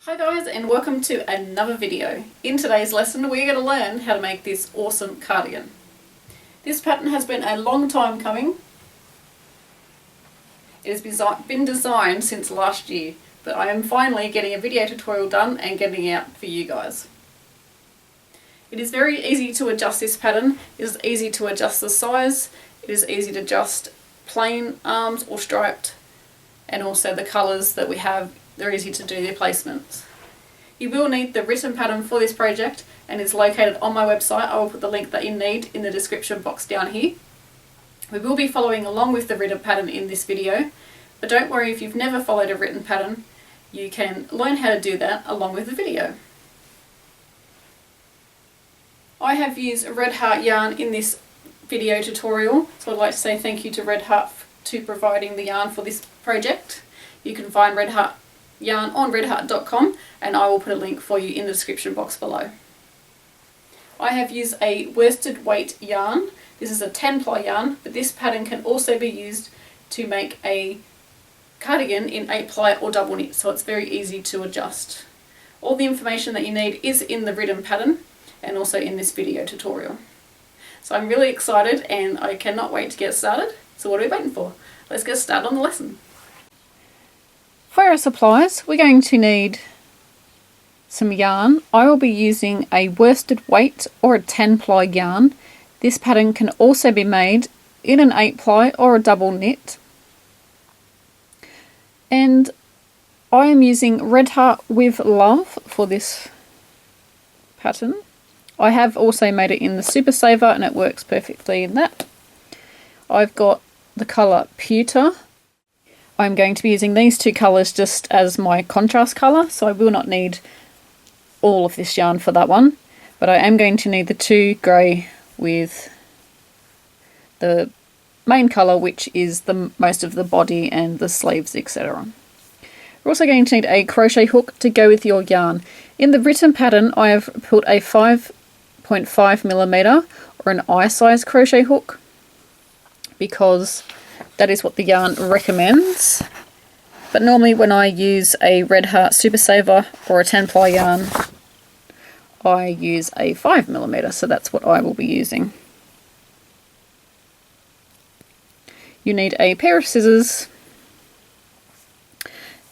Hi guys, and welcome to another video. In today's lesson we're going to learn how to make this awesome cardigan. This pattern has been a long time coming. It has been designed since last year, but I am finally getting a video tutorial done and getting it out for you guys. It is very easy to adjust this pattern. It is easy to adjust the size. It is easy to adjust plain arms or striped, and also the colours that we have. They're easy to do their placements. You will need the written pattern for this project, and it's located on my website. I will put the link that you need in the description box down here. We will be following along with the written pattern in this video, but don't worry if you've never followed a written pattern, you can learn how to do that along with the video. I have used Red Heart yarn in this video tutorial, so I'd like to say thank you to Red Heart to providing the yarn for this project. You can find Red Heart yarn on redheart.com, and I will put a link for you in the description box below. I have used a worsted weight yarn. This is a 10-ply yarn, but this pattern can also be used to make a cardigan in 8-ply or double knit, so it's very easy to adjust. All the information that you need is in the written pattern and also in this video tutorial. So I'm really excited and I cannot wait to get started. So what are we waiting for? Let's get started on the lesson. For our supplies, we're going to need some yarn. I will be using a worsted weight or a 10-ply yarn. This pattern can also be made in an 8-ply or a double knit. And I am using Red Heart with Love for this pattern. I have also made it in the Super Saver and it works perfectly in that. I've got the colour Pewter. I'm going to be using these two colours just as my contrast colour, so I will not need all of this yarn for that one, but I am going to need the two grey with the main colour, which is the most of the body and the sleeves, etc. We're also going to need a crochet hook to go with your yarn. In the written pattern I have put a 5.5mm or an eye size crochet hook because that is what the yarn recommends. But normally when I use a Red Heart Super Saver or a 10-ply yarn, I use a 5mm, so that's what I will be using. You need a pair of scissors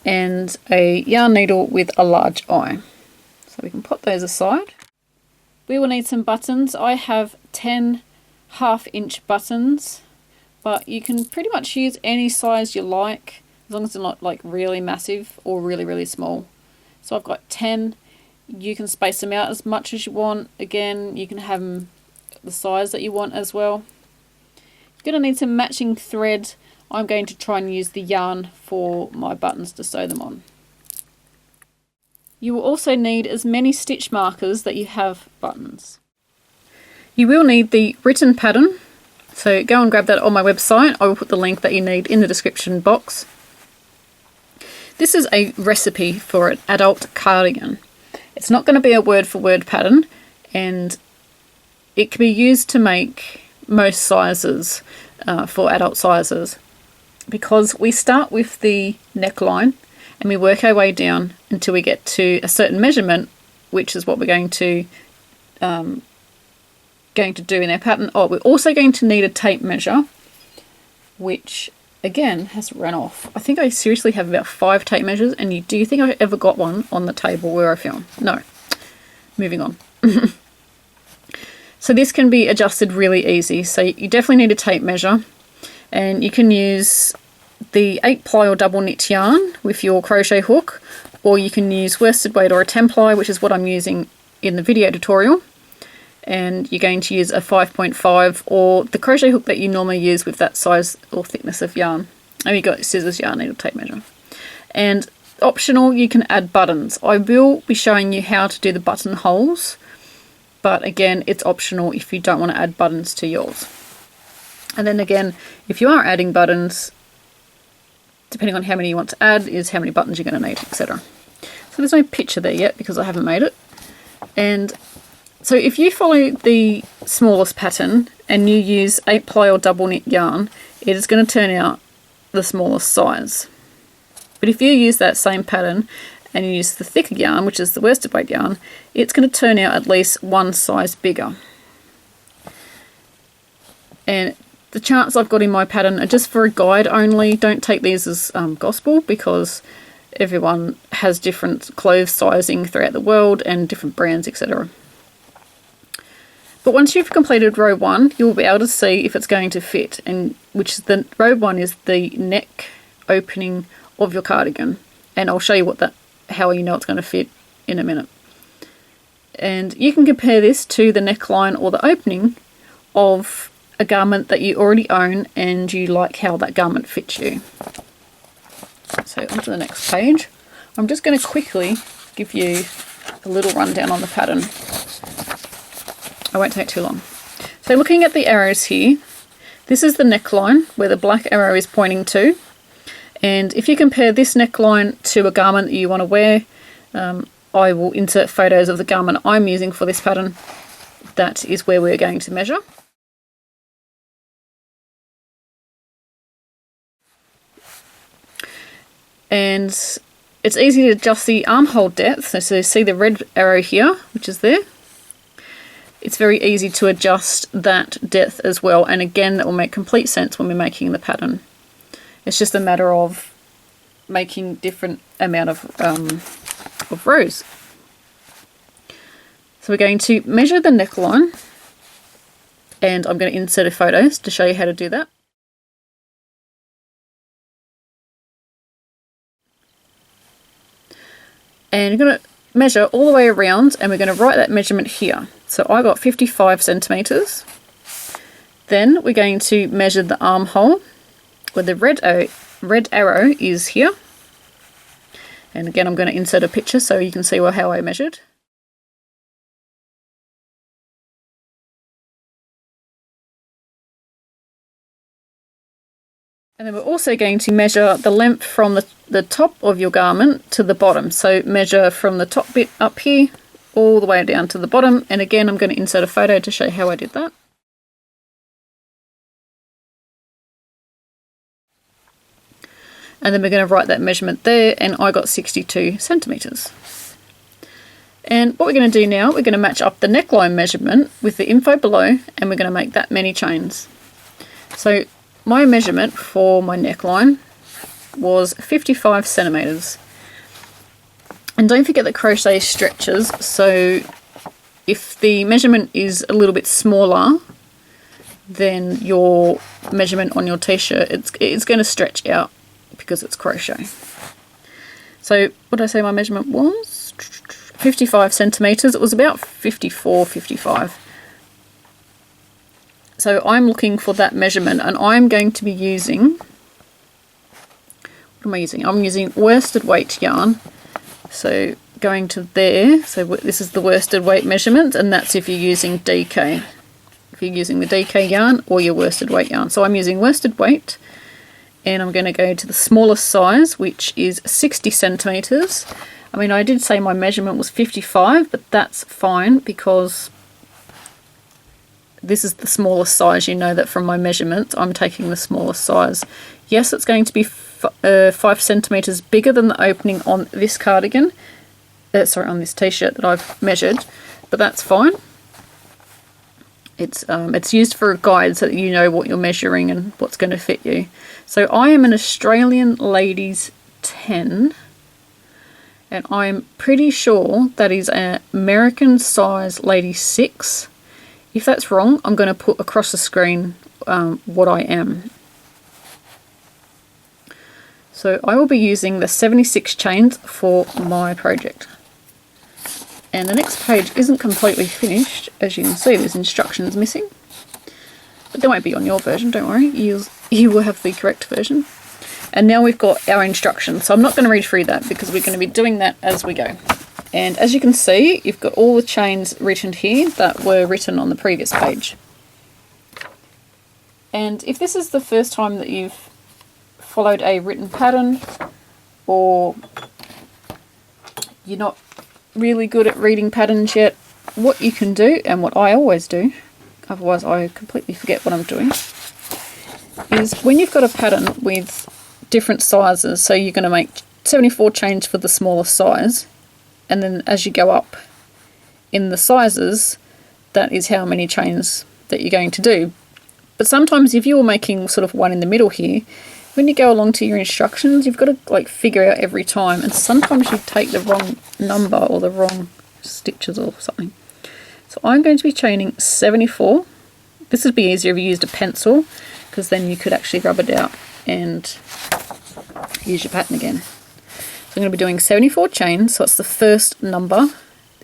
and a yarn needle with a large eye. So we can put those aside. We will need some buttons. I have 10 half-inch buttons, but you can pretty much use any size you like, as long as they're not like really massive or really small. So I've got 10. You can space them out as much as you want. Again, you can have them the size that you want as well. You're going to need some matching thread. I'm going to try and use the yarn for my buttons to sew them on. You will also need as many stitch markers that you have buttons. You will need the written pattern. So go and grab that on my website. I will put the link that you need in the description box. This is a recipe for an adult cardigan. It's not going to be a word for word pattern, and it can be used to make most sizes for adult sizes, because we start with the neckline and we work our way down until we get to a certain measurement, which is what we're going to do in our pattern. Oh, we're also going to need a tape measure, which again has run off. I think I seriously have about 5 tape measures, and do you think I ever got one on the table where I film? No. Moving on. So this can be adjusted really easy. So you definitely need a tape measure, and you can use the 8-ply or double knit yarn with your crochet hook, or you can use worsted weight or a 10-ply, which is what I'm using in the video tutorial. And you're going to use a 5.5 or the crochet hook that you normally use with that size or thickness of yarn. And you've got scissors, yarn needle, tape measure. And optional, you can add buttons. I will be showing you how to do the button holes, but again, it's optional if you don't want to add buttons to yours. And then again, if you are adding buttons, depending on how many you want to add, is how many buttons you're going to need, etc. So there's no picture there yet because I haven't made it. And so if you follow the smallest pattern and you use 8-ply or double knit yarn, it is going to turn out the smallest size. But if you use that same pattern and you use the thicker yarn, which is the worsted weight yarn, it's going to turn out at least one size bigger. And the charts I've got in my pattern are just for a guide only. Don't take these as gospel, because everyone has different clothes sizing throughout the world and different brands, etc. But once you've completed row 1, you'll be able to see if it's going to fit, and which the row 1 is the neck opening of your cardigan, and I'll show you how you know it's going to fit in a minute. And you can compare this to the neckline or the opening of a garment that you already own and you like how that garment fits you. So onto the next page. I'm just going to quickly give you a little rundown on the pattern. I won't take too long. So looking at the arrows here, this is the neckline where the black arrow is pointing to. And if you compare this neckline to a garment that you want to wear, I will insert photos of the garment I'm using for this pattern. That is where we're going to measure. And it's easy to adjust the armhole depth. So see the red arrow here, which is there. It's very easy to adjust that depth as well, and again that will make complete sense when we're making the pattern. It's just a matter of making different amount of rows. So we're going to measure the neckline, and I'm going to insert a photos to show you how to do that. And you're going to measure all the way around, and we're going to write that measurement here. So I got 55 centimeters. Then we're going to measure the armhole where the red arrow is here. And again, I'm going to insert a picture so you can see how I measured. And then we're also going to measure the length from the top of your garment to the bottom. So measure from the top bit up here all the way down to the bottom. And again, I'm going to insert a photo to show how I did that. And then we're going to write that measurement there, and I got 62 centimeters. And what we're going to do now, we're going to match up the neckline measurement with the info below, and we're going to make that many chains. So my measurement for my neckline was 55 centimeters. And don't forget that crochet stretches, so if the measurement is a little bit smaller than your measurement on your t-shirt, it's going to stretch out because it's crochet. So what did I say my measurement was? 55 centimeters. It was about 54, 55. So I'm looking for that measurement, and I'm going to be using, what am I using? I'm using worsted weight yarn. So going to there, so this is the worsted weight measurement, and that's if you're using DK. If you're using the DK yarn or your worsted weight yarn. So I'm using worsted weight, and I'm going to go to the smallest size, which is 60 centimeters. I mean, I did say my measurement was 55, but that's fine because this is the smallest size. You know that from my measurements, I'm taking the smallest size. Yes, it's going to be 5 centimeters bigger than the opening on this cardigan. Sorry, on this t-shirt that I've measured, but that's fine. It's used for a guide so that you know what you're measuring and what's going to fit you. So I am an Australian ladies 10, and I'm pretty sure that is an American size lady 6. If that's wrong, I'm going to put across the screen what I am. So I will be using the 76 chains for my project. And the next page isn't completely finished. As you can see, there's instructions missing. But they won't be on your version, don't worry. You will have the correct version. And now we've got our instructions. So I'm not going to read through that because we're going to be doing that as we go. And as you can see, you've got all the chains written here that were written on the previous page. And if this is the first time that you've followed a written pattern, or you're not really good at reading patterns yet, what you can do, and what I always do, otherwise I completely forget what I'm doing, is when you've got a pattern with different sizes, so you're going to make 74 chains for the smaller size, and then as you go up in the sizes, that is how many chains that you're going to do. But sometimes if you're making sort of one in the middle here, when you go along to your instructions, you've got to like figure out every time, and sometimes you take the wrong number or the wrong stitches or something. So I'm going to be chaining 74. This would be easier if you used a pencil, because then you could actually rub it out and use your pattern again. So I'm going to be doing 74 chains, so it's the first number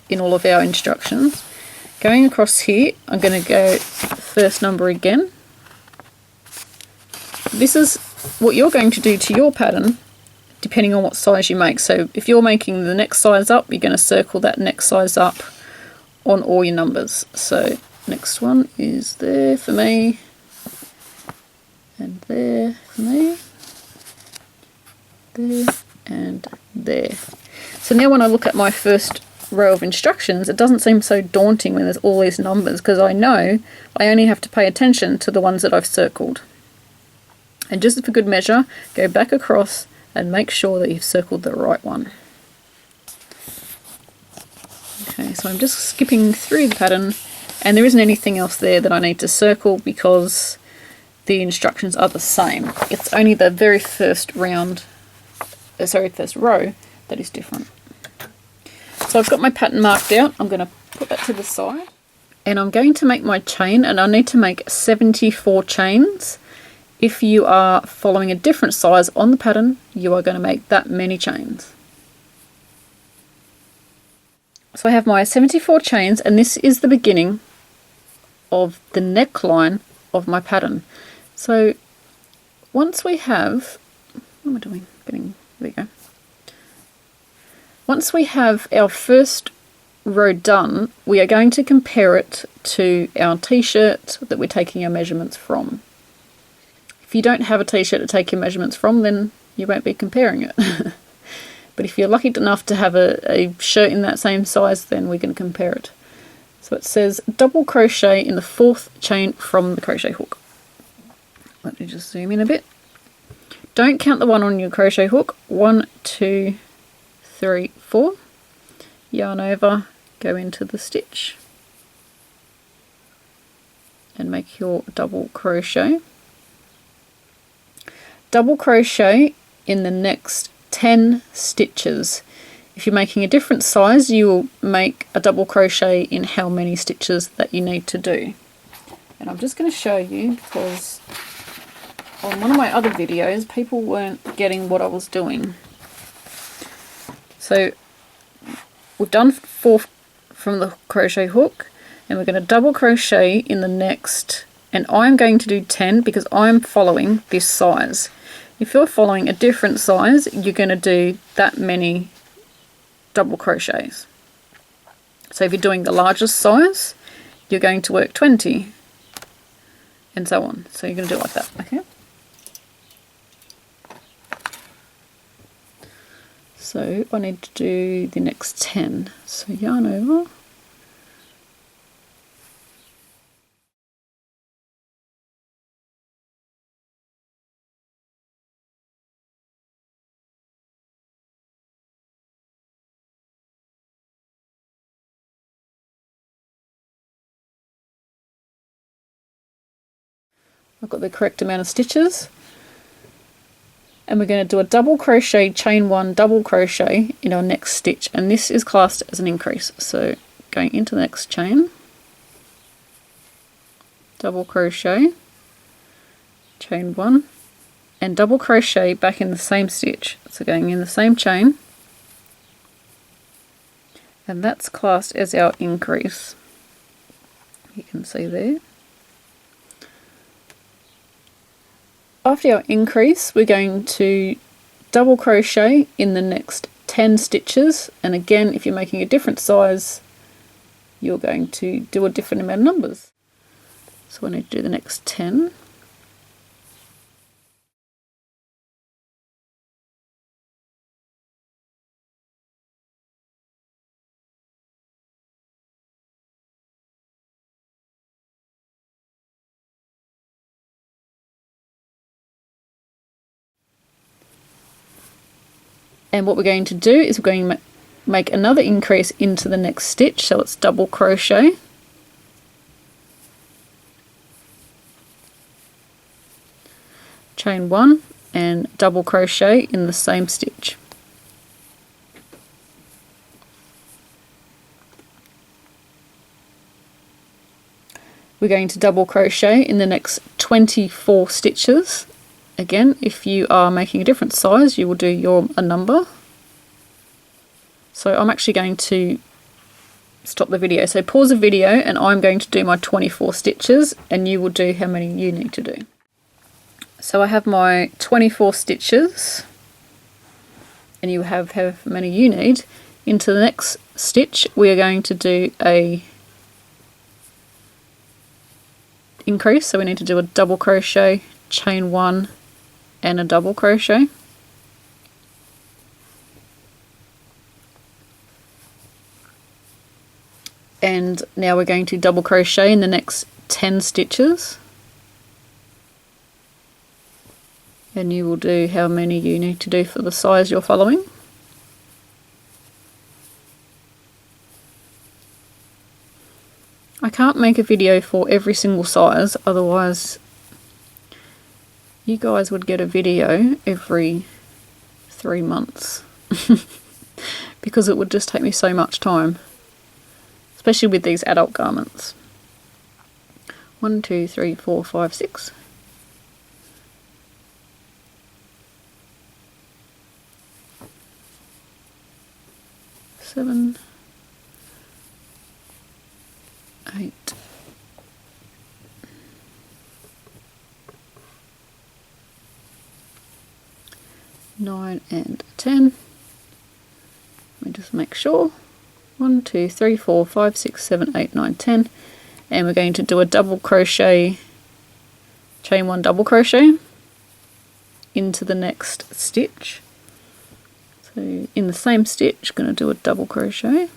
in all of our instructions. Going across here, I'm going to go first number again. This is what you're going to do to your pattern depending on what size you make. So if you're making the next size up, you're going to circle that next size up on all your numbers. So next one is there for me, and there for me, there and there. So now when I look at my first row of instructions, it doesn't seem so daunting when there's all these numbers, because I know I only have to pay attention to the ones that I've circled. And just for good measure, go back across and make sure that you've circled the right one. Okay, so I'm just skipping through the pattern, and there isn't anything else there that I need to circle because the instructions are the same. It's only the very first round, first row that is different. So I've got my pattern marked out. I'm going to put that to the side, and I'm going to make my chain, and I need to make 74 chains. If you are following a different size on the pattern, you are going to make that many chains. So I have my 74 chains, and this is the beginning of the neckline of my pattern. So once we have, what am I doing? There we go. Once we have our first row done, we are going to compare it to our t-shirt that we're taking our measurements from. If you don't have a t-shirt to take your measurements from, then you won't be comparing it. But if you're lucky enough to have a shirt in that same size, then we're going to compare it. So it says double crochet in the 4th chain from the crochet hook. Let me just zoom in a bit. Don't count the one on your crochet hook. 1, 2, 3, 4. Yarn over, go into the stitch, and make your double crochet. Double crochet in the next 10 stitches. If you're making a different size, you will make a double crochet in how many stitches that you need to do. And I'm just going to show you, because on one of my other videos people weren't getting what I was doing. So we've done 4 from the crochet hook, and we're going to double crochet in the next, and I'm going to do 10 because I'm following this size. If you're following a different size, you're going to do that many double crochets. So if you're doing the largest size, you're going to work 20, and so on. So you're going to do it like that, okay? So I need to do the next 10. So yarn over. I've got the correct amount of stitches, and we're going to do a double crochet, chain 1, double crochet in our next stitch, and this is classed as an increase. So going into the next chain, double crochet, chain 1, and double crochet back in the same stitch. So going in the same chain, and that's classed as our increase. You can see there. After our increase, we're going to double crochet in the next 10 stitches, and again, if you're making a different size, you're going to do a different amount of numbers. So I need to do the next 10. And what we're going to do is we're going to make another increase into the next stitch, so it's double crochet, chain 1 and double crochet in the same stitch. We're going to double crochet in the next 24 stitches. Again, if you are making a different size, you will do a number. So I'm actually going to stop the video. So pause the video and I'm going to do my 24 stitches and you will do how many you need to do. So I have my 24 stitches and you have however many you need. Into the next stitch we are going to do a increase, so we need to do a double crochet, chain 1 and a double crochet. And now we're going to double crochet in the next 10 stitches. And you will do how many you need to do for the size you're following. I can't make a video for every single size, otherwise you guys would get a video every 3 months because it would just take me so much time, especially with these adult garments. 1, 2, 3, 4, 5, 6. 7, 8, 9 and 10. Let me just make sure. 1, 2, 3, 4, 5, 6, 7, 8, 9, 10. And we're going to do a double crochet, chain 1 double into the next stitch. So in the same stitch, going to do a double crochet.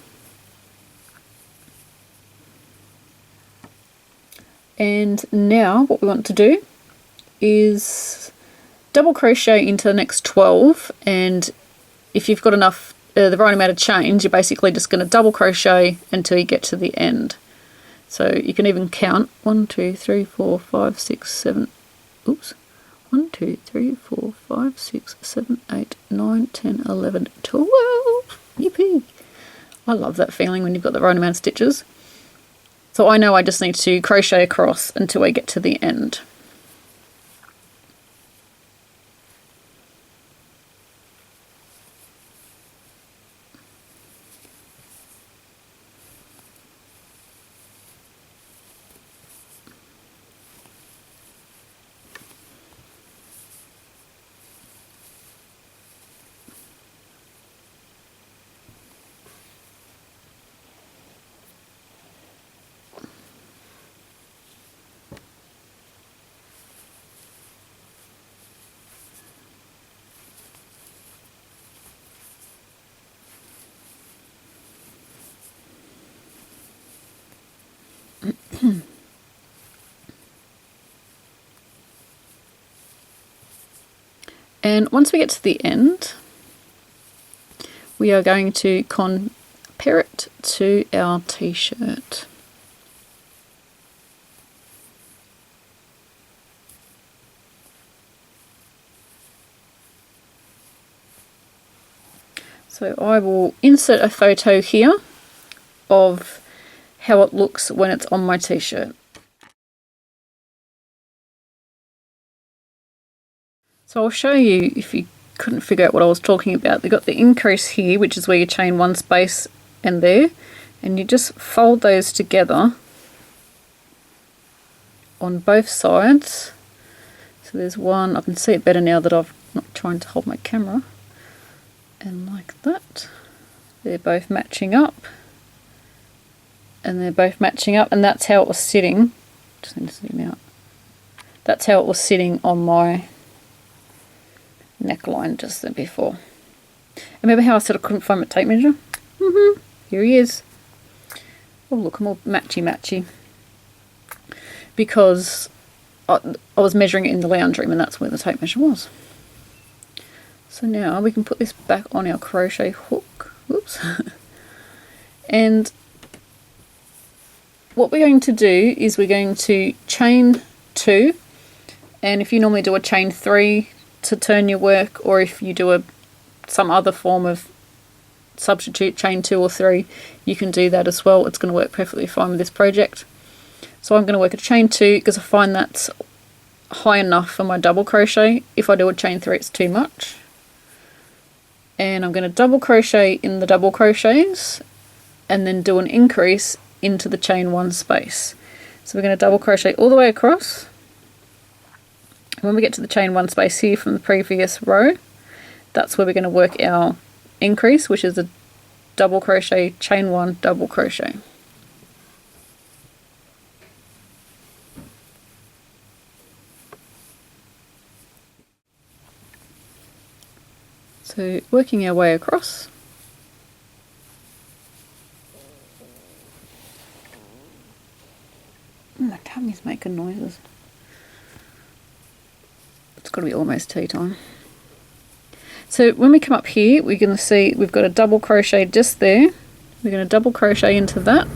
And now what we want to do is double crochet into the next 12, and if you've got enough, the right amount of chains, you're basically just going to double crochet until you get to the end. So you can even count 1, 2, 3, 4, 5, 6, 7, oops, 1, 2, 3, 4, 5, 6, 7, 8, 9, 10, 11, 12. Yippee! I love that feeling when you've got the right amount of stitches. So I know I just need to crochet across until I get to the end. And once we get to the end, we are going to compare it to our t-shirt. So I will insert a photo here of how it looks when it's on my t-shirt. So I'll show you if you couldn't figure out what I was talking about. They've got the increase here, which is where you chain 1 space and there, and you just fold those together on both sides. So there's one, I can see it better now that I'm not trying to hold my camera, and like that. They're both matching up, and they're both matching up, and that's how it was sitting. Just need to zoom out. That's how it was sitting on my neckline just then before. Remember how I said I couldn't find my tape measure? Here he is. Oh look, I'm all matchy because I was measuring it in the lounge room and that's where the tape measure was. So now we can put this back on our crochet hook. Whoops. And what we're going to do is we're going to chain 2, and if you normally do a chain 3 to turn your work, or if you do some other form of substitute, chain 2 or 3, you can do that as well. It's going to work perfectly fine with this project. So I'm going to work a chain 2 because I find that's high enough for my double crochet. If I do a chain 3, it's too much. And I'm going to double crochet in the double crochets and then do an increase into the chain 1 space. So we're going to double crochet all the way across. When we get to the chain 1 space here from the previous row, that's where we're going to work our increase, which is a double crochet, chain 1, double crochet. So working our way across. My tummy's making noises. It's got to be almost tea time. So when we come up here, we're going to see we've got a double crochet just there. We're going to double crochet into that.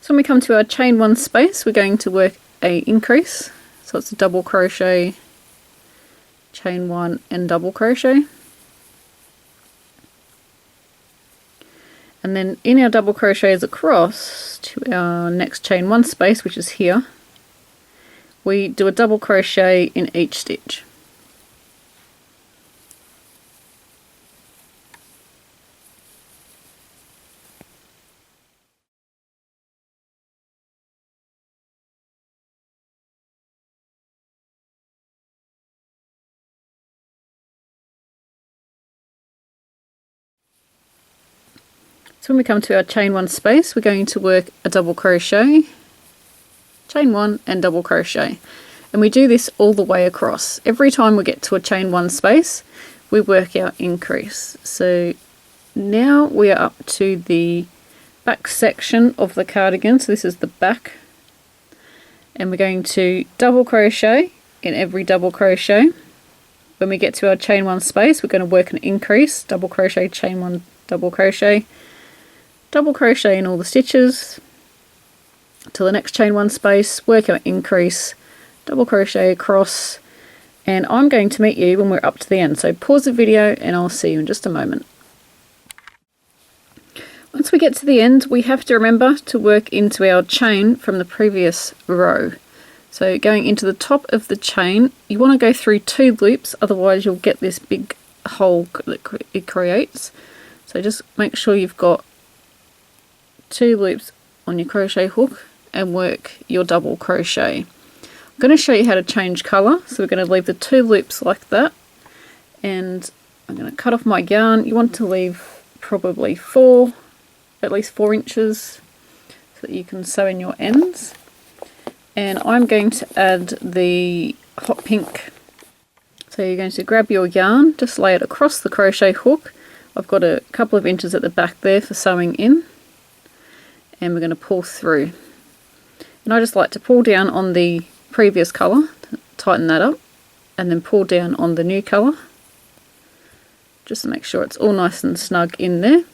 So when we come to our chain 1 space, we're going to work a increase. So it's a double crochet, chain 1 and double crochet. And then in our double crochets across to our next chain 1 space, which is here, we do a double crochet in each stitch. So when we come to our chain 1 space, we're going to work a double crochet, chain 1 and double crochet, and we do this all the way across. Every time we get to a chain 1 space, we work our increase. So now we are up to the back section of the cardigan. So this is the back, and we're going to double crochet in every double crochet. When we get to our chain 1 space, we're going to work an increase, double crochet, chain 1, double crochet in all the stitches till the next chain 1 space, work our increase, double crochet across, and I'm going to meet you when we're up to the end. So pause the video and I'll see you in just a moment. Once we get to the end, we have to remember to work into our chain from the previous row. So going into the top of the chain, you want to go through 2 loops, otherwise you'll get this big hole that it creates. So just make sure you've got 2 loops on your crochet hook and work your double crochet. I'm going to show you how to change colour. So we're going to leave the 2 loops like that, and I'm going to cut off my yarn. You want to leave probably at least 4 inches so that you can sew in your ends. And I'm going to add the hot pink. So you're going to grab your yarn, just lay it across the crochet hook. I've got a couple of inches at the back there for sewing in, and we're going to pull through. And I just like to pull down on the previous colour, tighten that up, and then pull down on the new colour just to make sure it's all nice and snug in there.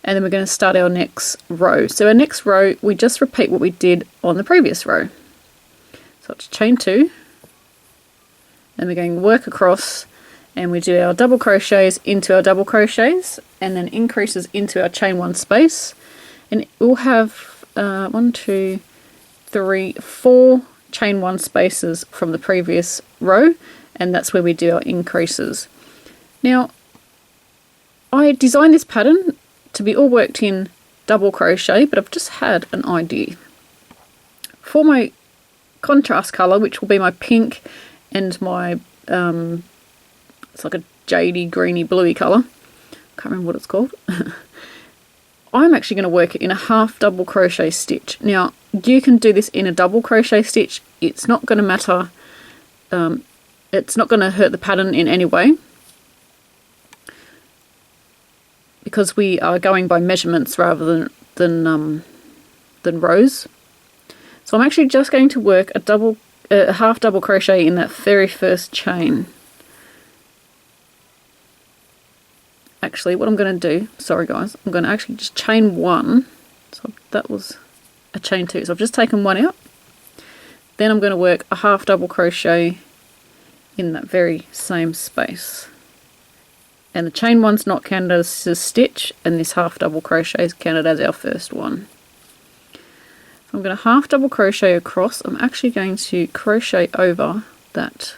And then we're going to start our next row. So our next row, we just repeat what we did on the previous row. So it's chain 2, and we're going to work across, and we do our double crochets into our double crochets, and then increases into our chain 1 space. And we'll have 1, 2, 3, 4 chain 1 spaces from the previous row, and that's where we do our increases. Now, I designed this pattern to be all worked in double crochet, but I've just had an idea. For my contrast colour, which will be my pink and my, it's like a jadey, greeny, bluey colour, can't remember what it's called. I'm actually going to work it in a half double crochet stitch. Now, you can do this in a double crochet stitch. It's not going to matter, it's not going to hurt the pattern in any way, because we are going by measurements rather than rows. So I'm actually just going to work a half double crochet in that very first chain. actually what I'm going to do, sorry guys, I'm going to actually just chain 1. So that was a chain 2, so I've just taken 1 out. Then I'm going to work a half double crochet in that very same space. And the chain 1's not counted as a stitch, and this half double crochet is counted as our first one. So I'm going to half double crochet across. I'm actually going to crochet over that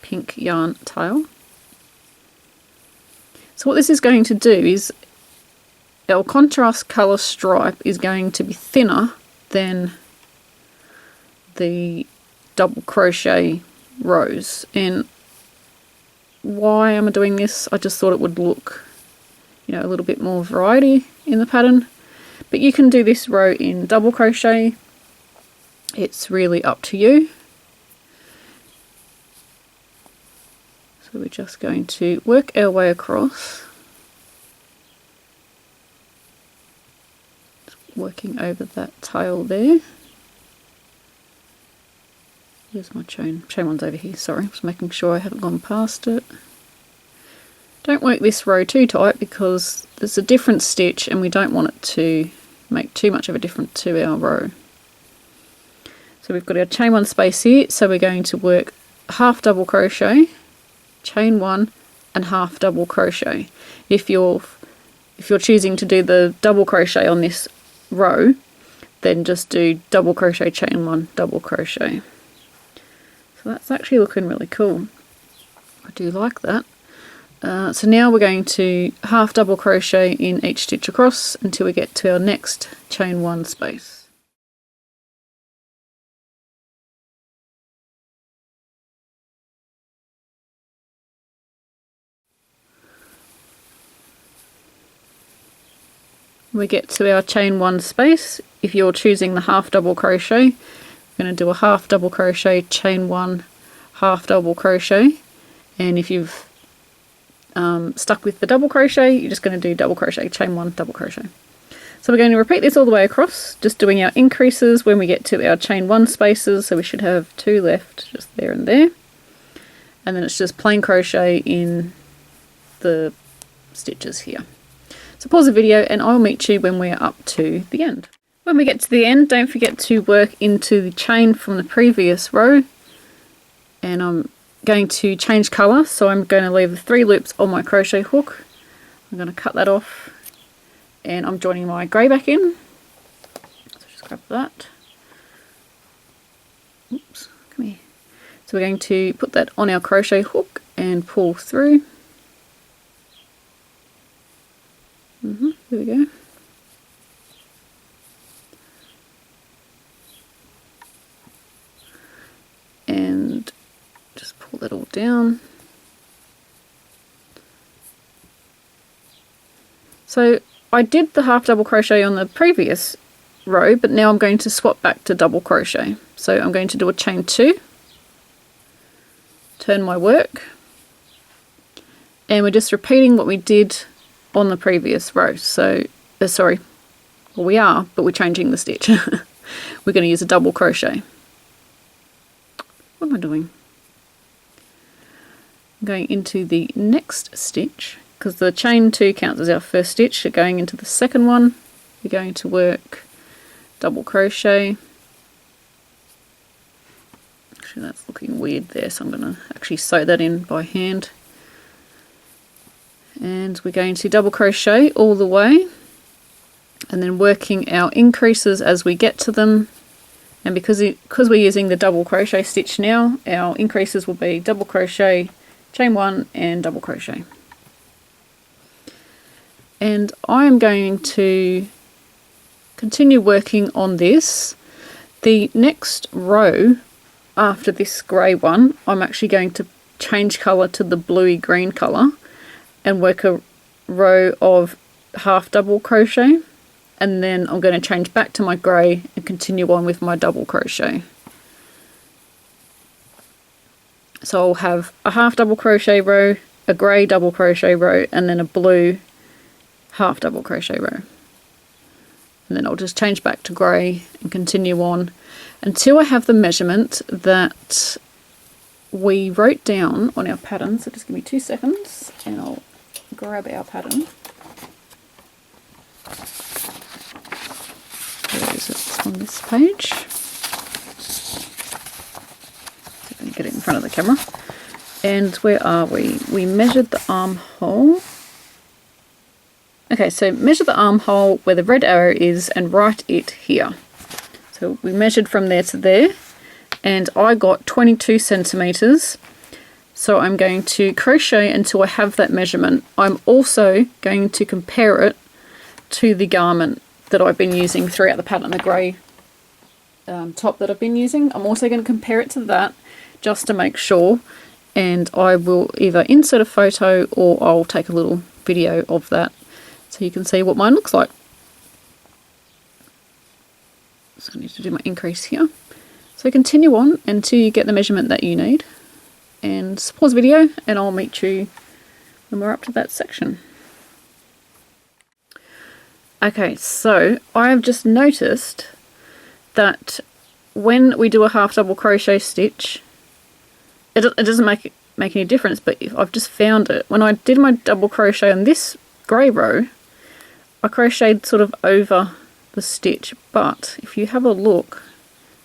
pink yarn tail. So what this is going to do is our contrast colour stripe is going to be thinner than the double crochet rows. And why am I doing this? I just thought it would look, you know, a little bit more variety in the pattern. But you can do this row in double crochet. It's really up to you. So we're just going to work our way across, working over that tail there. Here's my chain. Chain 1's over here, sorry. Just making sure I haven't gone past it. Don't work this row too tight because there's a different stitch and we don't want it to make too much of a difference to our row. So we've got our chain 1 space here, so we're going to work half double crochet, chain 1 and half double crochet. If you're choosing to do the double crochet on this row, then just do double crochet, chain 1, double crochet. So that's actually looking really cool. I do like that. So now we're going to half double crochet in each stitch across until we get to our next chain 1 space. We get to our chain 1 space. If you're choosing the half double crochet, we're going to do a half double crochet, chain 1, half double crochet, and if you've stuck with the double crochet, you're just going to do double crochet, chain 1, double crochet. So we're going to repeat this all the way across, just doing our increases when we get to our chain 1 spaces. So we should have 2 left, just there and there, and then it's just plain crochet in the stitches here. So pause the video and I'll meet you when we're up to the end. When we get to the end, don't forget to work into the chain from the previous row, and I'm going to change colour, so I'm going to leave the 3 loops on my crochet hook. I'm going to cut that off and I'm joining my grey back in. So just grab that. Oops, come here. So we're going to put that on our crochet hook and pull through. There we go. And just pull that all down. So I did the half double crochet on the previous row, but now I'm going to swap back to double crochet. So I'm going to do a chain 2, turn my work, and we're just repeating what we did on the previous row. So sorry, well, we are, but we're changing the stitch. We're going to use a double crochet. What am I doing? I'm going into the next stitch because the chain 2 counts as our first stitch. So going into the second one, we're going to work double crochet. Actually, that's looking weird there, so I'm going to actually sew that in by hand. And we're going to double crochet all the way and then working our increases as we get to them. And because we're using the double crochet stitch now, our increases will be double crochet, chain 1 and double crochet. And I'm going to continue working on this. The next row after this grey one, I'm actually going to change colour to the bluey green colour and work a row of half double crochet, and then I'm going to change back to my grey and continue on with my double crochet. So I'll have a half double crochet row, a grey double crochet row, and then a blue half double crochet row. And then I'll just change back to grey and continue on until I have the measurement that we wrote down on our pattern. So just give me 2 seconds and I'll grab our pattern. Where is it? It's on this page. So I can get it in front of the camera. And where are we? We measured the armhole. Okay, so measure the armhole where the red arrow is and write it here. So we measured from there to there, and I got 22 centimeters. So I'm going to crochet until I have that measurement. I'm also going to compare it to the garment that I've been using throughout the pattern, the grey top that I've been using. I'm also going to compare it to that just to make sure, and I will either insert a photo or I'll take a little video of that so you can see what mine looks like. So I need to do my increase here. So continue on until you get the measurement that you need, and pause the video and I'll meet you when we're up to that section. Okay, so I have just noticed that when we do a half double crochet stitch, it doesn't make any difference, but I've just found it. When I did my double crochet on this grey row, I crocheted sort of over the stitch, but if you have a look,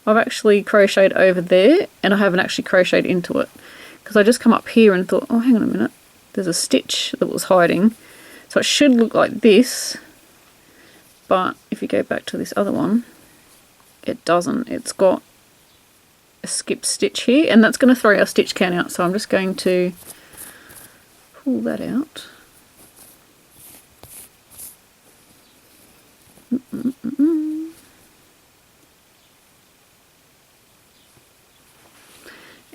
I've actually crocheted over there and I haven't actually crocheted into it, because I just come up here and thought, oh, hang on a minute, there's a stitch that was hiding. So it should look like this, but if you go back to this other one, it doesn't. It's got a skip stitch here, and that's going to throw our stitch count out, so I'm just going to pull that out.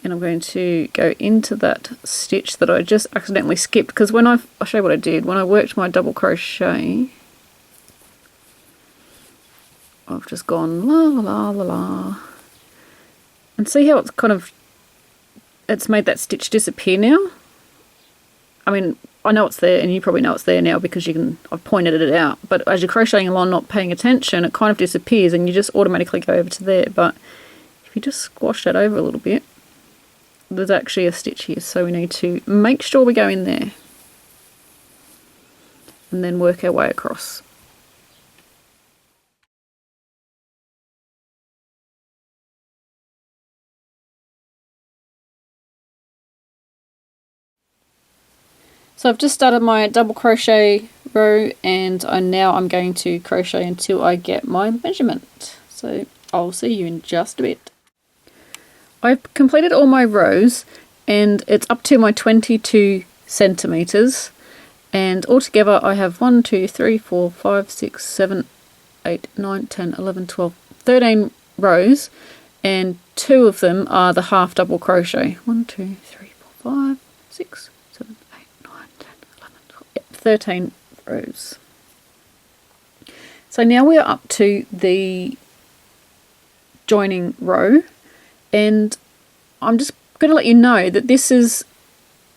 And I'm going to go into that stitch that I just accidentally skipped, because when I'll show you what I did. When I worked my double crochet, I've just gone la la la la la, and see how it's made that stitch disappear now. I mean, I know it's there, and you probably know it's there now because I've pointed it out, but as you're crocheting along not paying attention, it kind of disappears and you just automatically go over to there. But if you just squash that over a little bit, there's actually a stitch here, so we need to make sure we go in there and then work our way across. So I've just started my double crochet row, and now I'm going to crochet until I get my measurement. So I'll see you in just a bit. I've completed all my rows and it's up to my 22 centimeters, and altogether I have 1, 2, 3, 4, 5, 6, 7, 8, 9, 10, 11, 12, 13 rows, and 2 of them are the half double crochet. 1, 2, 3, 4, 5, 6, 7, 8, 9, 10, 11, 12, 13 rows. So now we are up to the joining row, and I'm just going to let you know that this is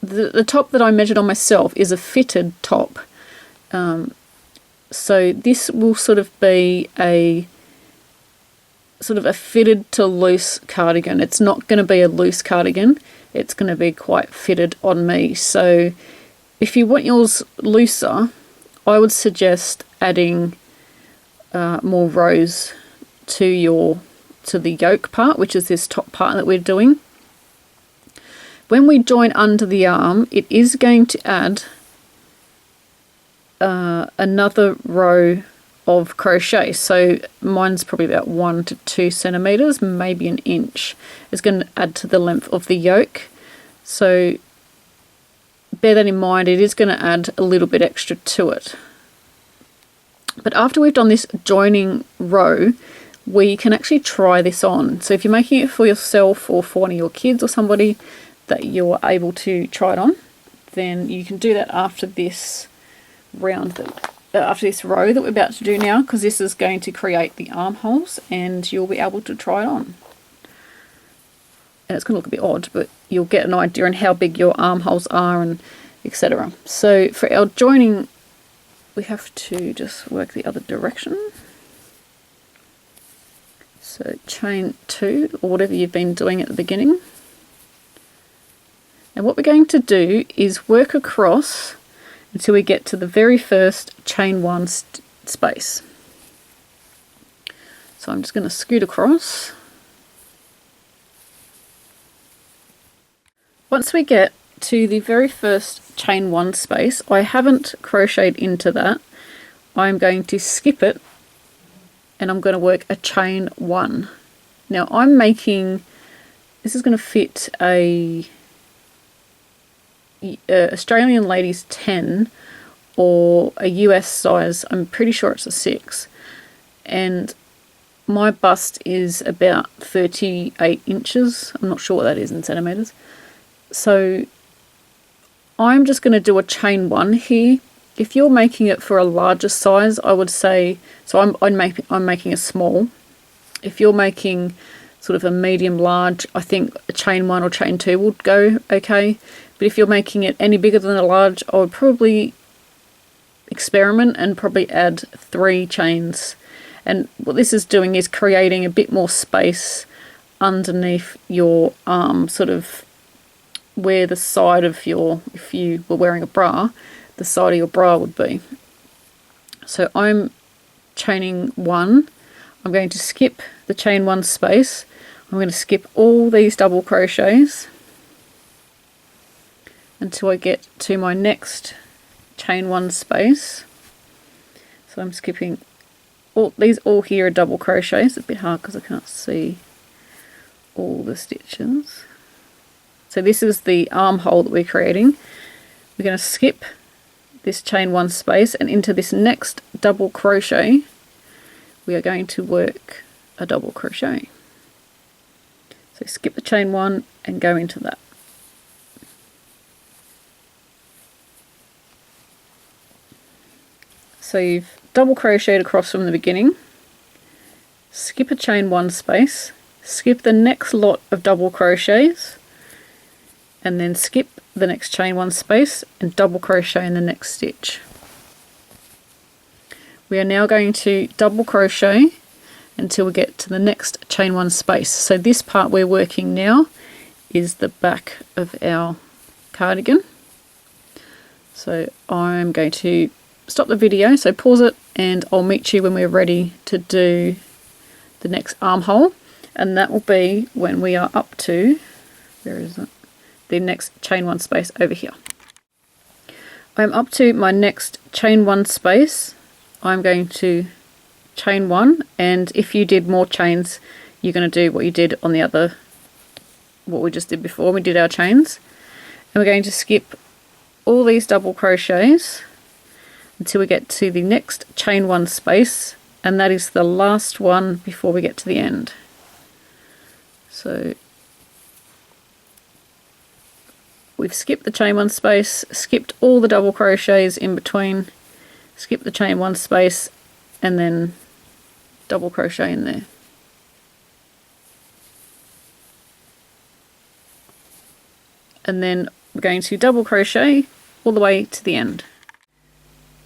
the top that I measured on myself is a fitted top. So this will sort of be a fitted to loose cardigan. It's not going to be a loose cardigan. It's going to be quite fitted on me. So if you want yours looser, I would suggest adding more rows to the yoke part, which is this top part that we're doing. When we join under the arm, it is going to add another row of crochet. So mine's probably about 1 to 2 centimeters, maybe an inch. It's going to add to the length of the yoke. So bear that in mind. It is going to add a little bit extra to it. But after we've done this joining row, we can actually try this on. So if you're making it for yourself or for one of your kids or somebody that you're able to try it on, then you can do that after this round, after this row that we're about to do now, because this is going to create the armholes and you'll be able to try it on. And it's going to look a bit odd, but you'll get an idea on how big your armholes are and etc. So for our joining, we have to just work the other direction. So chain 2, or whatever you've been doing at the beginning. And what we're going to do is work across until we get to the very first chain 1 space. So I'm just going to scoot across. Once we get to the very first chain 1 space, I haven't crocheted into that. I'm going to skip it and I'm going to work a chain 1. Now I'm making, this is going to fit a Australian ladies 10 or a US size. I'm pretty sure it's a 6, and my bust is about 38 inches. I'm not sure what that is in centimeters. So I'm just going to do a chain 1 here. If you're making it for a larger size, I would say, so I'm making a small. If you're making sort of a medium large, I think a chain 1 or chain 2 would go okay. But if you're making it any bigger than a large, I would probably experiment and probably add 3 chains. And what this is doing is creating a bit more space underneath your arm, sort of where the side of your, if you were wearing a bra, the side of your bra would be. So I'm chaining 1. I'm going to skip the chain 1 space. I'm going to skip all these double crochets until I get to my next chain 1 space. So I'm skipping all these. All here are double crochets. It's a bit hard because I can't see all the stitches. So this is the armhole that we're creating. We're going to skip this chain 1 space, and into this next double crochet we are going to work a double crochet. So skip the chain 1 and go into that. So you've double crocheted across from the beginning, skip a chain 1 space, skip the next lot of double crochets, and then skip the next chain 1 space and double crochet in the next stitch. We are now going to double crochet until we get to the next chain 1 space. So this part we're working now is the back of our cardigan. So I'm going to stop the video, so pause it, and I'll meet you when we're ready to do the next armhole, and that will be when we are up to, where is it, the next chain 1 space over here. I'm up to my next chain 1 space. I'm going to chain 1, and if you did more chains, you're going to do what you did on the other, what we just did before we did our chains, and we're going to skip all these double crochets until we get to the next chain 1 space, and that is the last one before we get to the end. So we've skipped the chain 1 space, skipped all the double crochets in between, skip the chain 1 space, and then double crochet in there. And then we're going to double crochet all the way to the end.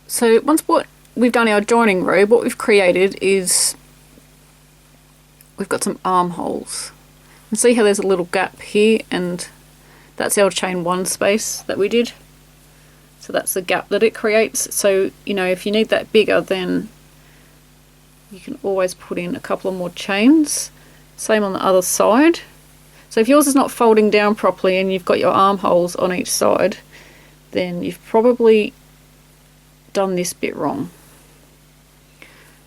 So once we've done our joining row, what we've created is we've got some armholes. And see how there's a little gap here, and that's our chain 1 space that we did. So that's the gap that it creates. So, you know, if you need that bigger, then you can always put in a couple of more chains. Same on the other side. So if yours is not folding down properly and you've got your armholes on each side, then you've probably done this bit wrong.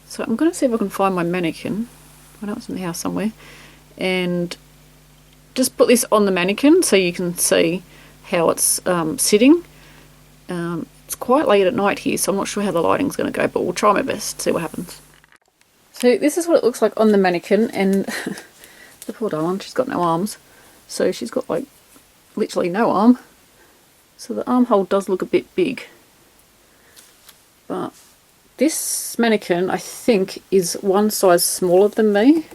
So I'm going to see if I can find my mannequin. I know it's in the house somewhere. And just put this on the mannequin so you can see how it's sitting. It's quite late at night here, so I'm not sure how the lighting's going to go, but we'll try my best, see what happens. So this is what it looks like on the mannequin, and the poor darling, she's got no arms. So she's got like literally no arm. So the armhole does look a bit big. But this mannequin, I think, is one size smaller than me.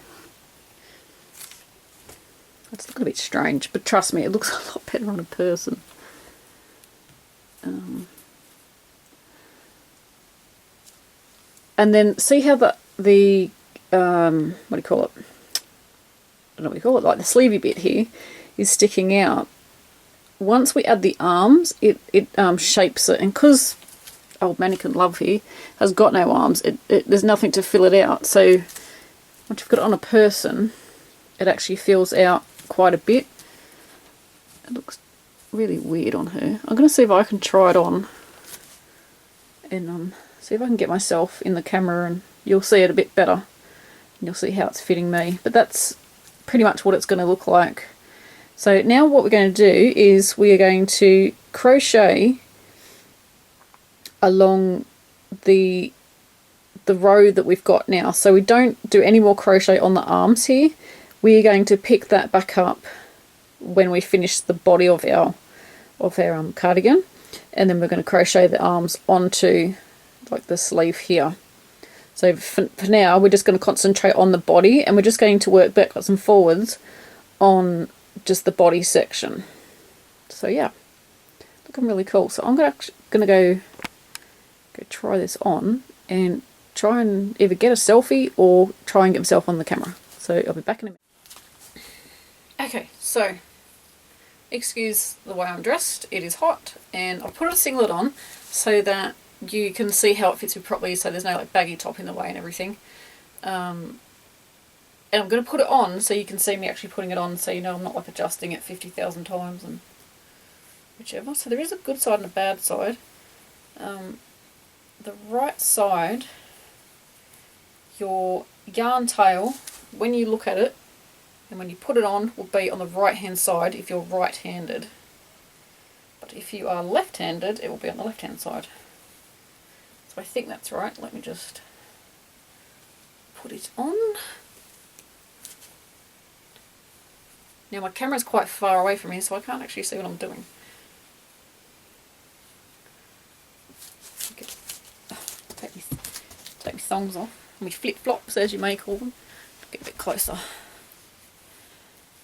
It's looking a bit strange, but trust me, it looks a lot better on a person. And then see how the what do you call it? I don't know what you call it, like the sleevey bit here is sticking out. once we add the arms, it shapes it, and because old mannequin Love here has got no arms, there's nothing to fill it out. So once you've got it on a person, it actually fills out quite a bit. It looks really weird on her. I'm going to see if I can try it on and see if I can get myself in the camera, and you'll see it a bit better. And you'll see how it's fitting me. But that's pretty much what it's going to look like. So now what we're going to do is we are going to crochet along the row that we've got now. So we don't do any more crochet on the arms here. We are going to pick that back up when we finish the body of our cardigan, and then we're going to crochet the arms onto like the sleeve here. So for now we're just going to concentrate on the body, and we're just going to work backwards and forwards on just the body section. So yeah, looking really cool. So I'm gonna go try this on and try and either get a selfie or try and get myself on the camera. So I'll be back in a minute. Okay, so excuse the way I'm dressed, it is hot, and I've put a singlet on so that you can see how it fits me properly, so there's no like baggy top in the way and everything. And I'm going to put it on so you can see me actually putting it on, so you know I'm not like adjusting it 50,000 times and whichever. So there is a good side and a bad side. The right side, your yarn tail, when you look at it and when you put it on, will be on the right hand side if you're right handed. But if you are left handed, it will be on the left hand side. So I think that's right. Let me just put it on. Now my camera's quite far away from me, so I can't actually see what I'm doing. Okay. Take my thongs off, my flip-flops as you may call them. Get a bit closer.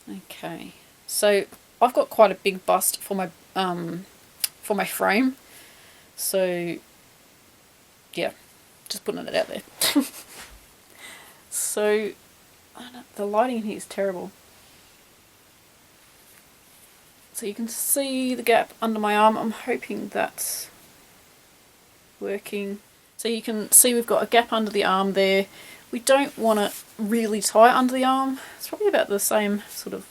Okay, so I've got quite a big bust for my frame, so yeah, just putting it out there. So the lighting in here is terrible. So you can see the gap under my arm. I'm hoping that's working. So you can see we've got a gap under the arm there. We don't want it really tight under the arm. It's probably about the same sort of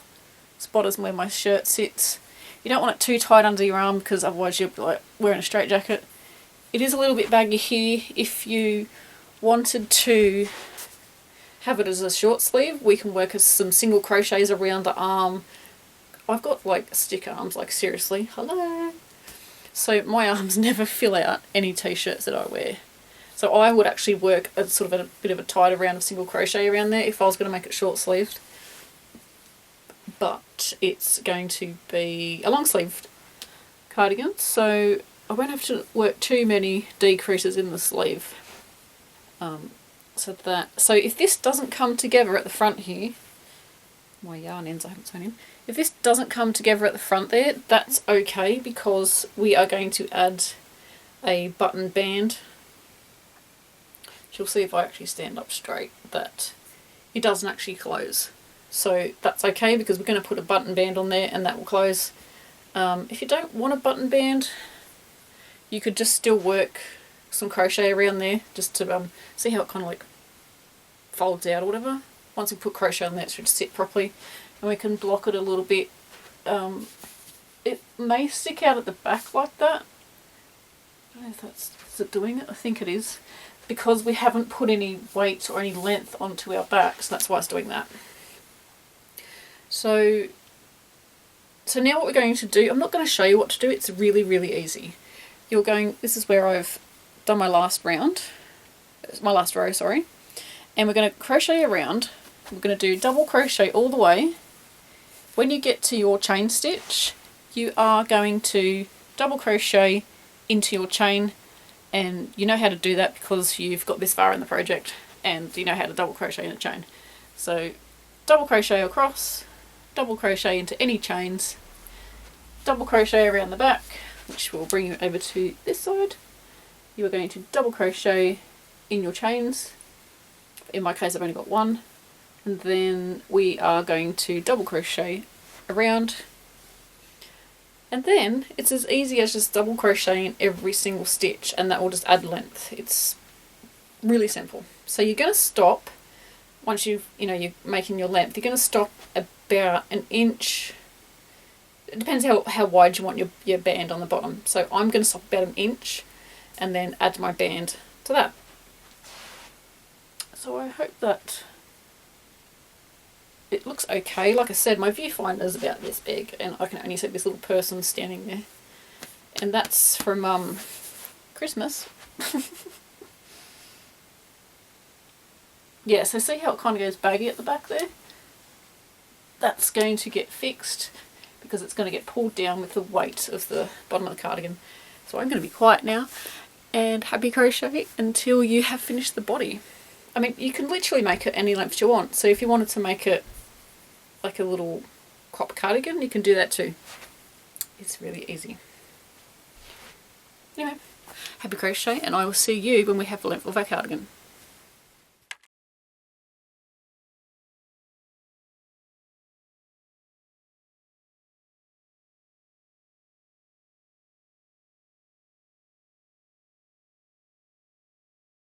spot as where my shirt sits. You don't want it too tight under your arm because otherwise you'll be like wearing a straitjacket. It is a little bit baggy here. If you wanted to have it as a short sleeve, we can work some single crochets around the arm. I've got like stick arms, like seriously, hello. So my arms never fill out any t-shirts that I wear. So I would actually work a sort of a bit of a tighter round of single crochet around there if I was going to make it short sleeved. But it's going to be a long sleeved cardigan, so I won't have to work too many decreases in the sleeve. So if this doesn't come together at the front here, my yarn ends I haven't sewn in. If this doesn't come together at the front there, that's okay, because we are going to add a button band. You'll see if I actually stand up straight that it doesn't actually close. So that's okay, because we're going to put a button band on there and that will close. If you don't want a button band, you could just still work some crochet around there just to see how it kind of like folds out or whatever. Once we put crochet on there, it should sit properly, and we can block it a little bit. It may stick out at the back like that. I don't know if that's is it doing it. I think it is, because we haven't put any weight or any length onto our back, so that's why it's doing that. So now what we're going to do, I'm not going to show you what to do. It's really, really easy. This is where I've done my last row, sorry. And we're going to crochet around. We're going to do double crochet all the way. When you get to your chain stitch, you are going to double crochet into your chain, and you know how to do that because you've got this far in the project and you know how to double crochet in a chain. So double crochet across, double crochet into any chains, double crochet around the back, which will bring you over to this side. You are going to double crochet in your chains. In my case I've only got one, and then we are going to double crochet around, And then it's as easy as just double crocheting in every single stitch, and that will just add length. It's really simple. So you're going to stop, once you're making your length, you're going to stop about an inch. It depends how wide you want your band on the bottom. So I'm going to stop about an inch and then add my band to that. So I hope that it looks okay. Like I said, my viewfinder is about this big and I can only see this little person standing there. And that's from Christmas. Yeah, so see how it kind of goes baggy at the back there? That's going to get fixed because it's going to get pulled down with the weight of the bottom of the cardigan. So I'm going to be quiet now and happy crochet until you have finished the body. I mean, you can literally make it any length you want. So if you wanted to make it like a little crop cardigan, you can do that too. It's really easy. Anyway, happy crochet, and I will see you when we have the length of our cardigan.